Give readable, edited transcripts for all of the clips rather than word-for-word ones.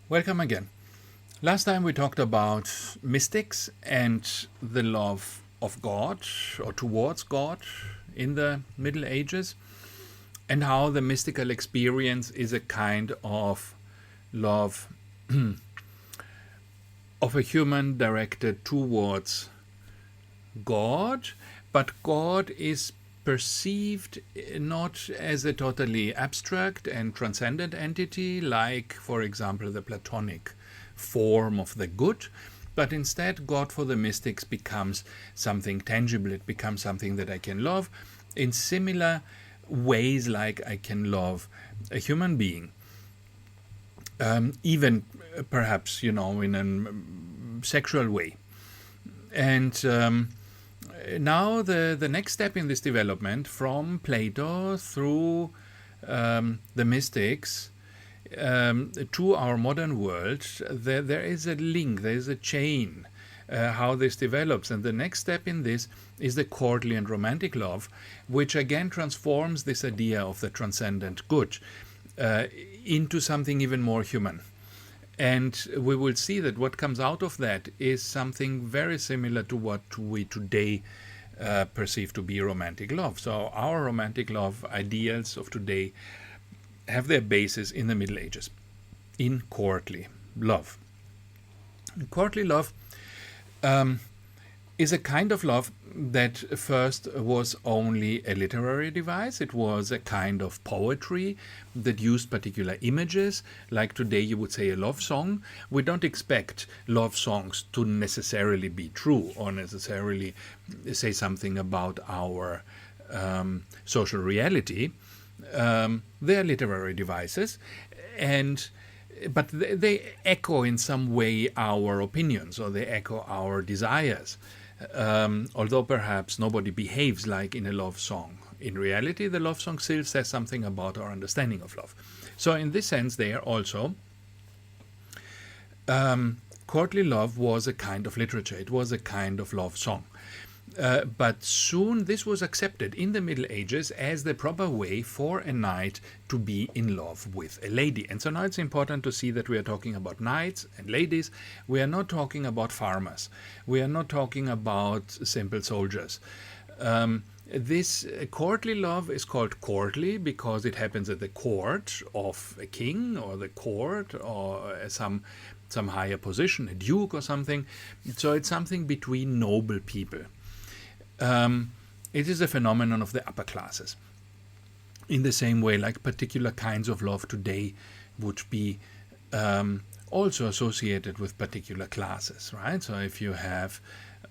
Welcome again. Last time we talked about mystics and the love of God or towards God in the Middle Ages, and how the mystical experience is a kind of love of a human directed towards God, but God is perceived not as a totally abstract and transcendent entity like, for example, the Platonic form of the good, but instead God for the mystics becomes something tangible. It becomes something that I can love in similar ways like I can love a human being. Even perhaps, in a sexual way. And now the next step in this development from Plato through the mystics to our modern world, there is a link, there is a chain how this develops. And the next step in this is the courtly and romantic love, which again transforms this idea of the transcendent good into something even more human. And we will see that what comes out of that is something very similar to what we today perceive to be romantic love. So our romantic love ideals of today have their basis in the Middle Ages, in courtly love. Courtly love is a kind of love that first was only a literary device. It was a kind of poetry that used particular images. Like today you would say a love song. We don't expect love songs to necessarily be true or necessarily say something about our social reality. They are literary devices, but they echo in some way our opinions, or they echo our desires. Although perhaps nobody behaves like in a love song. In reality, the love song still says something about our understanding of love. So in this sense, there also, courtly love was a kind of literature. It was a kind of love song. But soon this was accepted in the Middle Ages as the proper way for a knight to be in love with a lady. And so now it's important to see that we are talking about knights and ladies. We are not talking about farmers. We are not talking about simple soldiers. This courtly love is called courtly because it happens at the court of a king or the court or some higher position, a duke or something. So it's something between noble people. It is a phenomenon of the upper classes. In the same way, like particular kinds of love today would be also associated with particular classes, right? So if you have,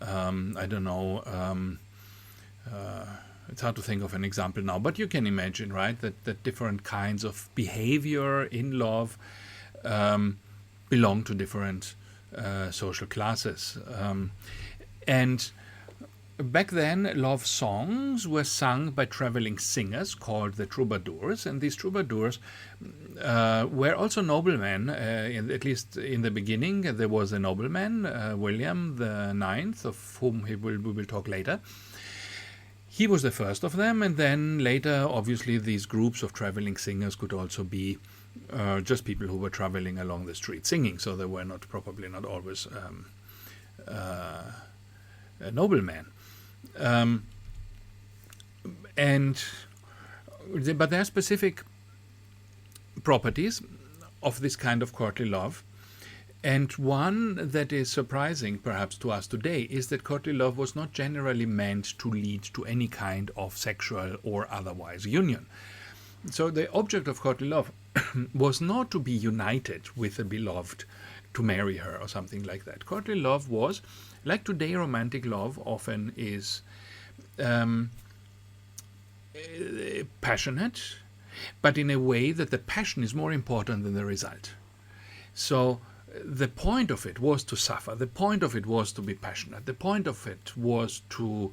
it's hard to think of an example now, but you can imagine, right, that different kinds of behavior in love belong to different social classes. And back then, love songs were sung by traveling singers called the troubadours, and these troubadours were also noblemen. At least in the beginning, there was a nobleman, William the Ninth, of whom we will talk later. He was the first of them, and then later, obviously, these groups of traveling singers could also be just people who were traveling along the street singing, so they were probably not always a nobleman. But there are specific properties of this kind of courtly love, and one that is surprising perhaps to us today is that courtly love was not generally meant to lead to any kind of sexual or otherwise union. So the object of courtly love was not to be united with a beloved, to marry her or something like that. Courtly love was, like today, romantic love often is passionate, but in a way that the passion is more important than the result. So the point of it was to suffer. The point of it was to be passionate. The point of it was to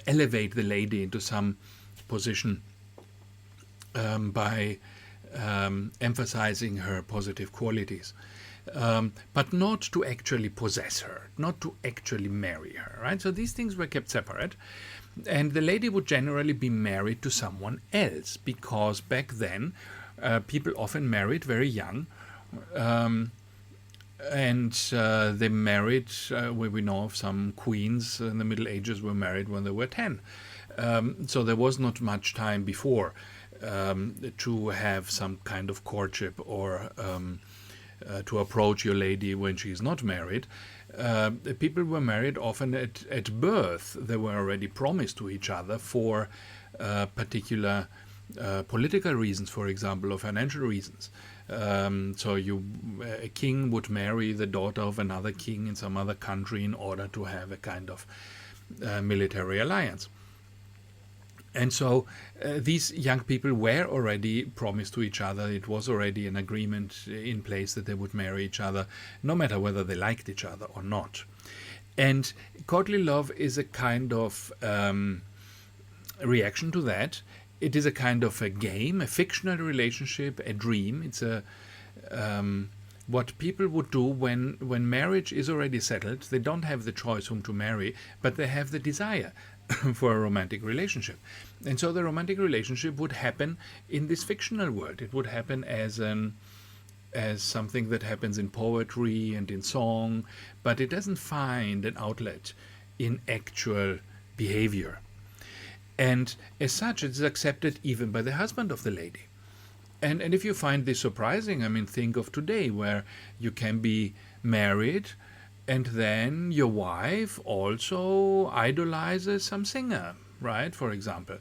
elevate the lady into some position by emphasizing her positive qualities. But not to actually possess her, not to actually marry her, right? So these things were kept separate, and the lady would generally be married to someone else, because back then people often married very young, and they married. We know of some queens in the Middle Ages were married when they were 10. So there was not much time before to have some kind of courtship or to approach your lady when she's not married. People were married often at birth. They were already promised to each other for particular political reasons, for example, or financial reasons. So a king would marry the daughter of another king in some other country in order to have a kind of military alliance. And so these young people were already promised to each other. It was already an agreement in place that they would marry each other, no matter whether they liked each other or not. And courtly love is a kind of reaction to that. It is a kind of a game, a fictional relationship, a dream. It's what people would do when marriage is already settled. They don't have the choice whom to marry, but they have the desire for a romantic relationship. And so the romantic relationship would happen in this fictional world. It would happen as something that happens in poetry and in song, but it doesn't find an outlet in actual behavior. And as such, it is accepted even by the husband of the lady. And if you find this surprising, I mean, think of today, where you can be married and then your wife also idolizes some singer, right? For example,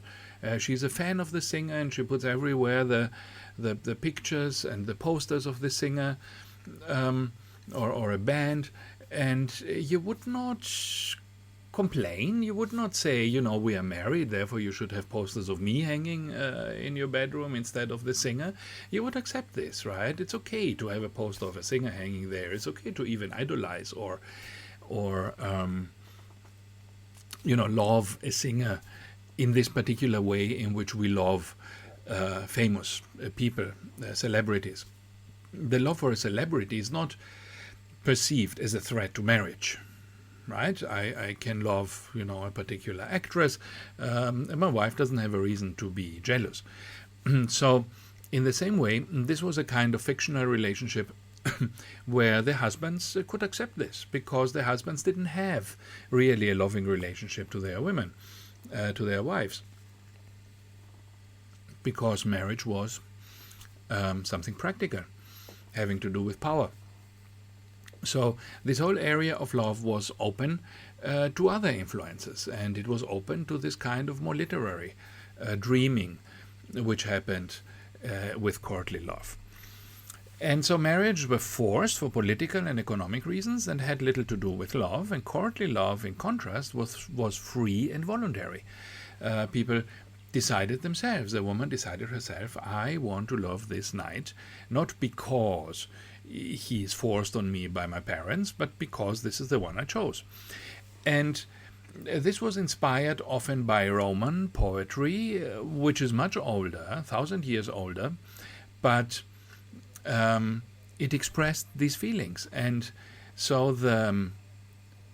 she's a fan of the singer and she puts everywhere the pictures and the posters of the singer or a band, and you would not complain. You would not say, we are married, therefore you should have posters of me hanging in your bedroom instead of the singer. You would accept this, right? It's okay to have a poster of a singer hanging there. It's okay to even idolize or love a singer in this particular way in which we love famous people, celebrities. The love for a celebrity is not perceived as a threat to marriage. Right? I can love, a particular actress, and my wife doesn't have a reason to be jealous. So, in the same way, this was a kind of fictional relationship where the husbands could accept this, because the husbands didn't have really a loving relationship to their women, to their wives, because marriage was something practical, having to do with power. So this whole area of love was open to other influences, and it was open to this kind of more literary dreaming, which happened with courtly love. And so marriages were forced for political and economic reasons and had little to do with love, and courtly love, in contrast, was free and voluntary. People decided themselves. The woman decided herself, I want to love this knight, not because he is forced on me by my parents, but because this is the one I chose. And this was inspired often by Roman poetry, which is much older, 1,000 years older, but it expressed these feelings. And so the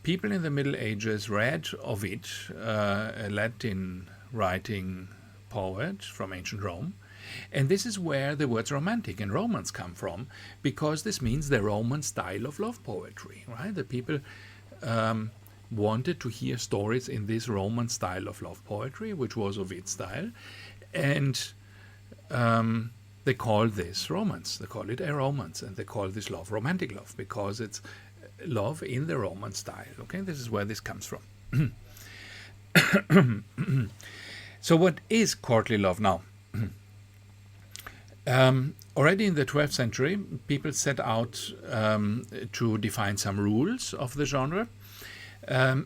people in the Middle Ages read Ovid, a Latin writing poet from ancient Rome. And this is where the words romantic and romance come from, because this means the Roman style of love poetry, right? The people wanted to hear stories in this Roman style of love poetry, which was Ovid's style, and they call this romance. They call it a romance, and they call this love romantic love, because it's love in the Roman style. Okay, this is where this comes from. So what is courtly love now? Already in the 12th century, people set out to define some rules of the genre.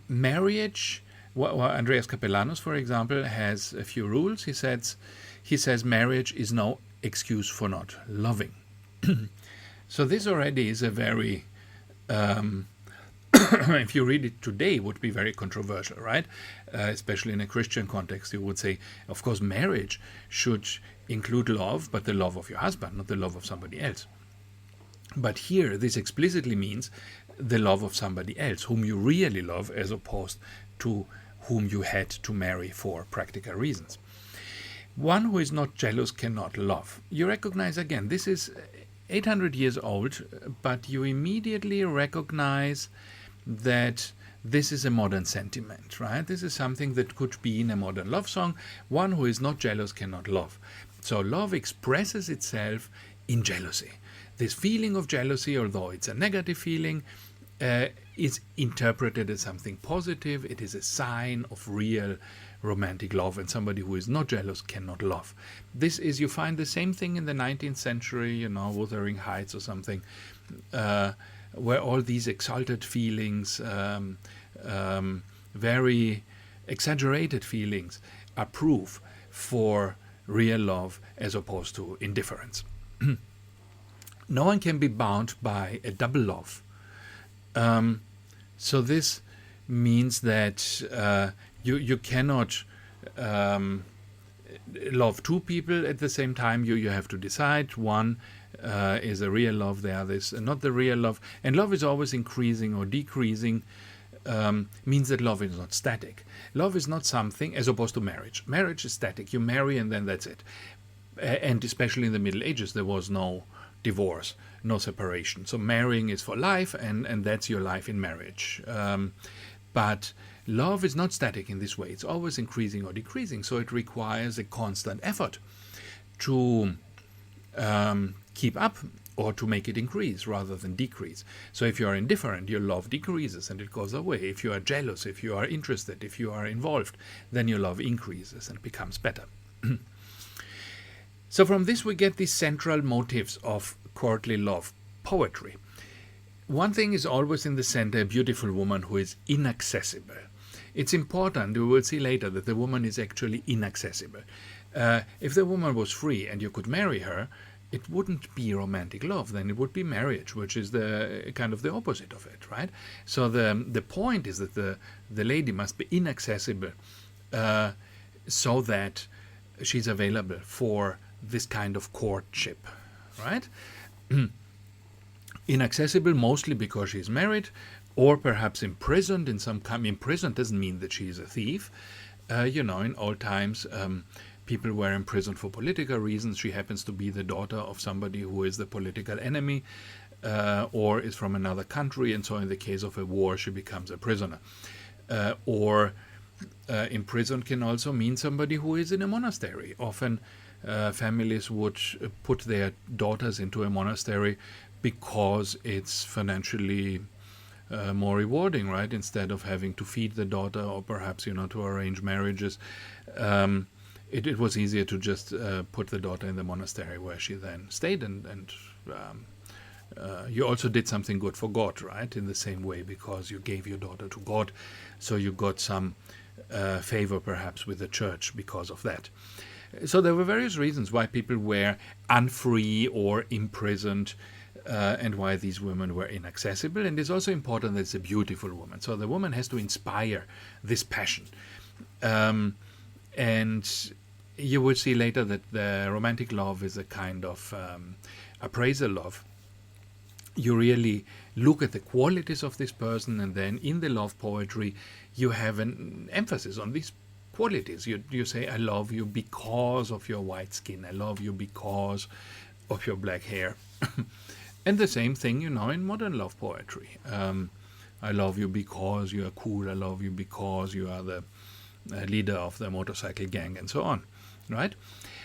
Marriage, Andreas Capellanus, for example, has a few rules. He says marriage is no excuse for not loving. So this already is a very, if you read it today, would be very controversial, right? Especially in a Christian context, you would say, of course, marriage should include love, but the love of your husband, not the love of somebody else. But here, this explicitly means the love of somebody else, whom you really love, as opposed to whom you had to marry for practical reasons. One who is not jealous cannot love. You recognize again, this is 800 years old, but you immediately recognize that this is a modern sentiment, right? This is something that could be in a modern love song. One who is not jealous cannot love. So love expresses itself in jealousy. This feeling of jealousy, although it's a negative feeling, is interpreted as something positive. It is a sign of real romantic love, and somebody who is not jealous cannot love. This is, you find the same thing in the 19th century, Wuthering Heights or something, where all these exalted feelings, very exaggerated feelings, are proof for real love as opposed to indifference. No one can be bound by a double love. So this means that you cannot love two people at the same time. You have to decide. One is a real love, the other is not the real love. And love is always increasing or decreasing, means that love is not static. Love is not something, as opposed to marriage. Marriage is static. You marry and then that's it. And especially in the Middle Ages, there was no divorce, no separation. So marrying is for life, and that's your life in marriage. But love is not static in this way. It's always increasing or decreasing. So it requires a constant effort to keep up or to make it increase rather than decrease. So if you are indifferent, your love decreases and it goes away. If you are jealous, if you are interested, if you are involved, then your love increases and becomes better. So from this we get these central motives of courtly love poetry. One thing is always in the center, a beautiful woman who is inaccessible. It's important, we will see later, that the woman is actually inaccessible. If the woman was free and you could marry her, it wouldn't be romantic love, then it would be marriage, which is the kind of the opposite of it, right? So the point is that the lady must be inaccessible so that she's available for this kind of courtship, right? Inaccessible mostly because she's married, or perhaps imprisoned in some kind. Imprisoned doesn't mean that she's a thief. In old times, people were imprisoned for political reasons. She happens to be the daughter of somebody who is the political enemy, or is from another country, and so in the case of a war, she becomes a prisoner. Or imprisoned can also mean somebody who is in a monastery. Often families would put their daughters into a monastery because it's financially more rewarding, right? Instead of having to feed the daughter or perhaps, to arrange marriages, it was easier to just put the daughter in the monastery where she then stayed, and you also did something good for God, right? In the same way, because you gave your daughter to God, so you got some favor perhaps with the church because of that. So there were various reasons why people were unfree or imprisoned, and why these women were inaccessible. And it's also important that it's a beautiful woman. So the woman has to inspire this passion. And you will see later that the romantic love is a kind of appraisal love. You really look at the qualities of this person, and then in the love poetry you have an emphasis on these qualities. You say, I love you because of your white skin. I love you because of your black hair. And the same thing, in modern love poetry. I love you because you are cool. I love you because you are the leader of the motorcycle gang, and so on, right?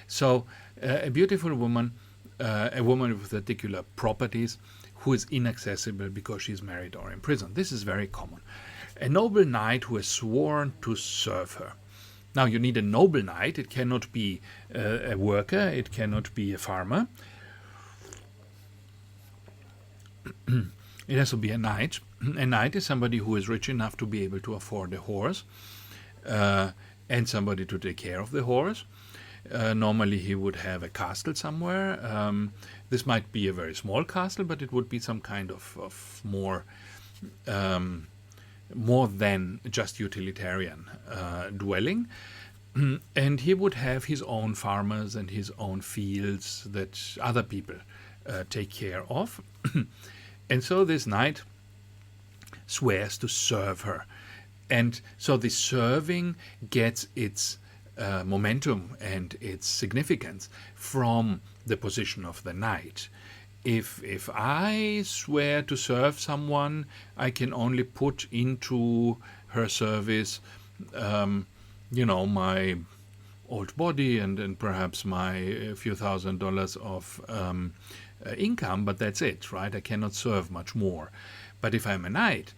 So a beautiful woman, a woman with particular properties, who is inaccessible because she's married or imprisoned. This is very common. A noble knight who has sworn to serve her. Now, you need a noble knight. It cannot be a worker. It cannot be a farmer. It has to be a knight. A knight is somebody who is rich enough to be able to afford a horse, and somebody to take care of the horse. Normally he would have a castle somewhere. This might be a very small castle, but it would be some kind of more than just utilitarian dwelling. And he would have his own farmers and his own fields that other people take care of. And so this knight swears to serve her. And so the serving gets its momentum and its significance from the position of the knight. If I swear to serve someone, I can only put into her service, my old body and perhaps my few $1,000s of income, but that's it, right? I cannot serve much more. But if I'm a knight,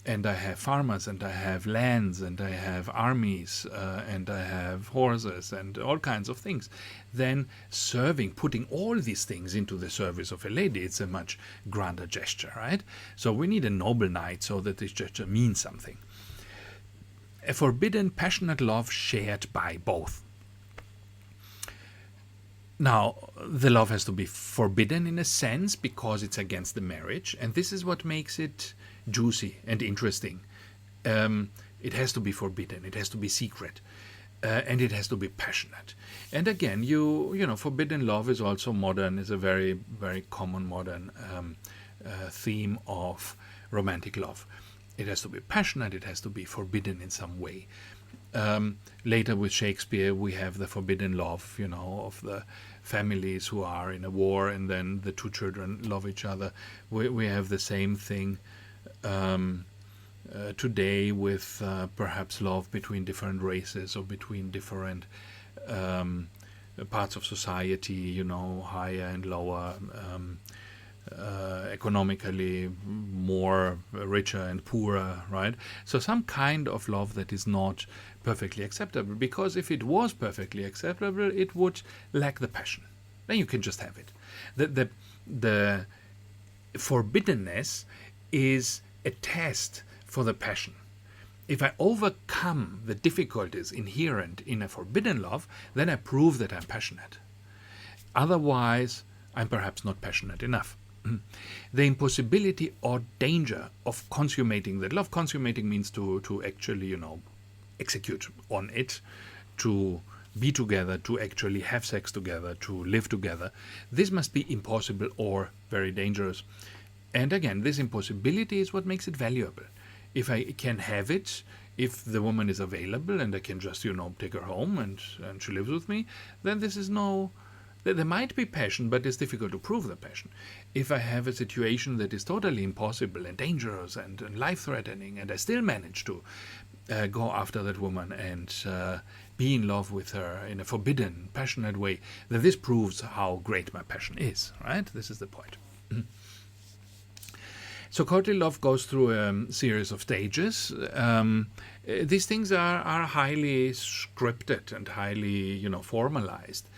and I have farmers, and I have lands, and I have armies, and I have horses, and all kinds of things, then serving, putting all these things into the service of a lady, it's a much grander gesture, right? So we need a noble knight so that this gesture means something. A forbidden, passionate love shared by both. Now, the love has to be forbidden in a sense because it's against the marriage, and this is what makes it juicy and interesting. It has to be forbidden, it has to be secret, and it has to be passionate. And again, forbidden love is also modern, is a very, very common modern theme of romantic love. It has to be passionate, it has to be forbidden in some way. Later with Shakespeare, we have the forbidden love, of the families who are in a war and then the two children love each other. We have the same thing today with perhaps love between different races or between different parts of society, higher and lower, economically more richer and poorer, right? So some kind of love that is not perfectly acceptable, because if it was perfectly acceptable, it would lack the passion. Then you can just have it. The forbiddenness is a test for the passion. If I overcome the difficulties inherent in a forbidden love, then I prove that I'm passionate. Otherwise, I'm perhaps not passionate enough. The impossibility or danger of consummating that love. Consummating means to actually, execute on it, to be together, to actually have sex together, to live together. This must be impossible or very dangerous. And again, this impossibility is what makes it valuable. If I can have it, if the woman is available and I can just, take her home and she lives with me, then this is there might be passion, but it's difficult to prove the passion. If I have a situation that is totally impossible and dangerous and life-threatening, and I still manage to go after that woman and be in love with her in a forbidden, passionate way, then this proves how great my passion is, right? This is the point. So courtly love goes through a series of stages. These things are highly scripted and highly, formalized.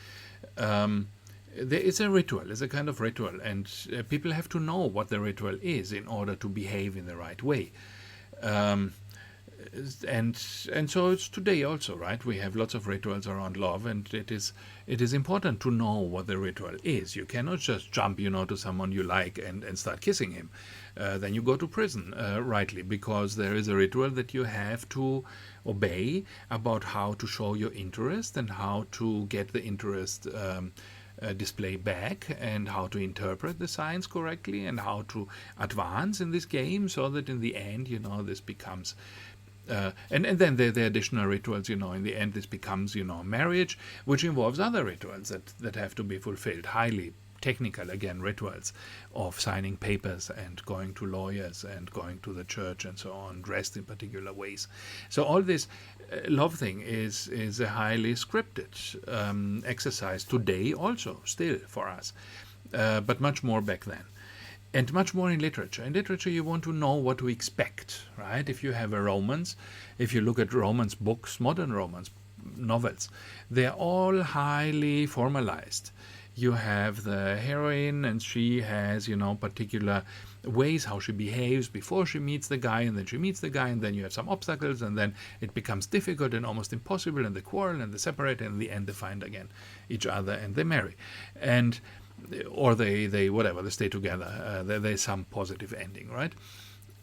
There is a ritual, it's a kind of ritual, and people have to know what the ritual is in order to behave in the right way. And so it's today also, right? We have lots of rituals around love, and it is important to know what the ritual is. You cannot just jump, to someone you like and start kissing him. Then you go to prison, rightly, because there is a ritual that you have to obey about how to show your interest and how to get the interest display back, and how to interpret the signs correctly, and how to advance in this game so that in the end, this becomes and then the additional rituals, in the end this becomes, marriage, which involves other rituals that have to be fulfilled, highly technical, again, rituals of signing papers and going to lawyers and going to the church and so on, dressed in particular ways. So all this love thing is a highly scripted exercise today also, still for us, but much more back then. And much more in literature. In literature, you want to know what to expect, right? If you have a romance, if you look at romance books, modern romance novels, they're all highly formalized. You have the heroine, and she has, particular ways how she behaves before she meets the guy, and then she meets the guy, and then you have some obstacles, and then it becomes difficult and almost impossible, and they quarrel, and they separate, and in the end they find again each other, and they marry. Or they stay together. There's some positive ending, right?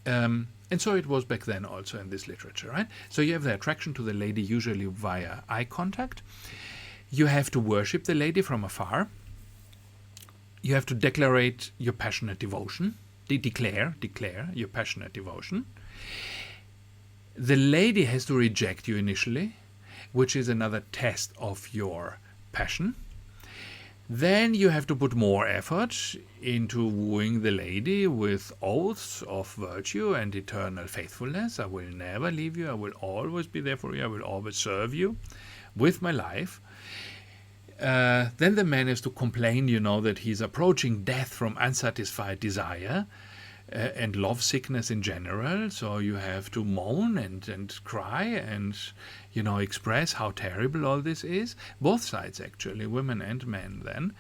And so it was back then also in this literature, right? So you have the attraction to the lady usually via eye contact. You have to worship the lady from afar. You have to declarate your passionate devotion. Declare your passionate devotion. The lady has to reject you initially, which is another test of your passion. Then you have to put more effort into wooing the lady with oaths of virtue and eternal faithfulness. I will never leave you. I will always be there for you. I will always serve you with my life. Then the man has to complain, that he's approaching death from unsatisfied desire and love sickness in general. So you have to moan and cry and, express how terrible all this is. Both sides, actually, women and men then.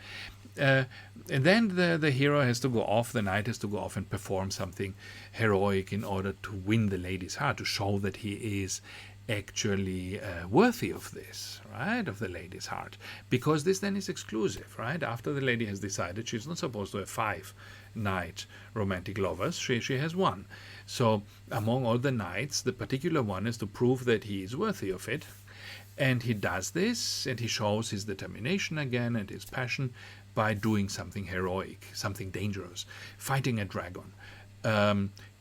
And then the hero has to go off, the knight has to go off and perform something heroic in order to win the lady's heart, to show that he is actually worthy of this, right, of the lady's heart, because this then is exclusive, right? After the lady has decided she's not supposed to have 5 knight romantic lovers, she has 1. So among all the knights, the particular one is to prove that he is worthy of it, and he does this, and he shows his determination again and his passion by doing something heroic, something dangerous, fighting a dragon,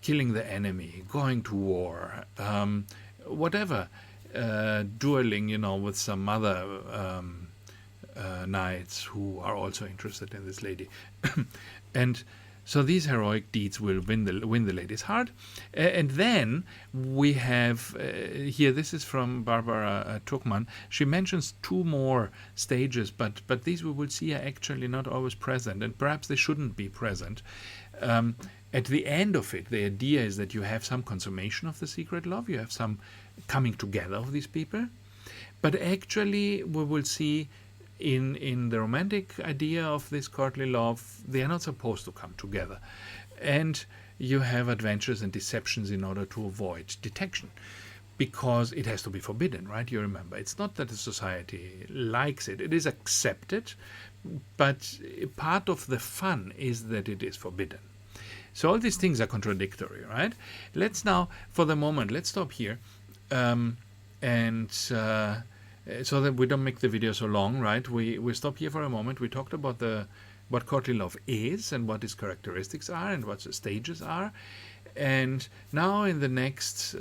killing the enemy, going to war, whatever, dueling, with some other knights who are also interested in this lady. And so these heroic deeds will win the lady's heart. And then we have here, this is from Barbara Tuchman. She mentions 2 more stages, but these we will see are actually not always present, and perhaps they shouldn't be present. At the end of it, the idea is that you have some consummation of the secret love, you have some coming together of these people, but actually we will see in the romantic idea of this courtly love, they are not supposed to come together, and you have adventures and deceptions in order to avoid detection, because it has to be forbidden, right? You remember, it's not that the society likes it, it is accepted, but part of the fun is that it is forbidden. So all these things are contradictory, right? Let's now, for the moment, let's stop here, so that we don't make the video so long, right? We stop here for a moment. We talked about what courtly love is and what its characteristics are and what the stages are. And now in the next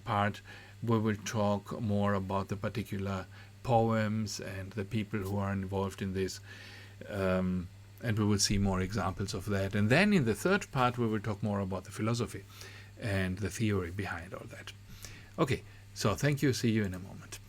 part, we will talk more about the particular poems and the people who are involved in this. And we will see more examples of that. And then in the third part, we will talk more about the philosophy and the theory behind all that. Okay, so thank you. See you in a moment.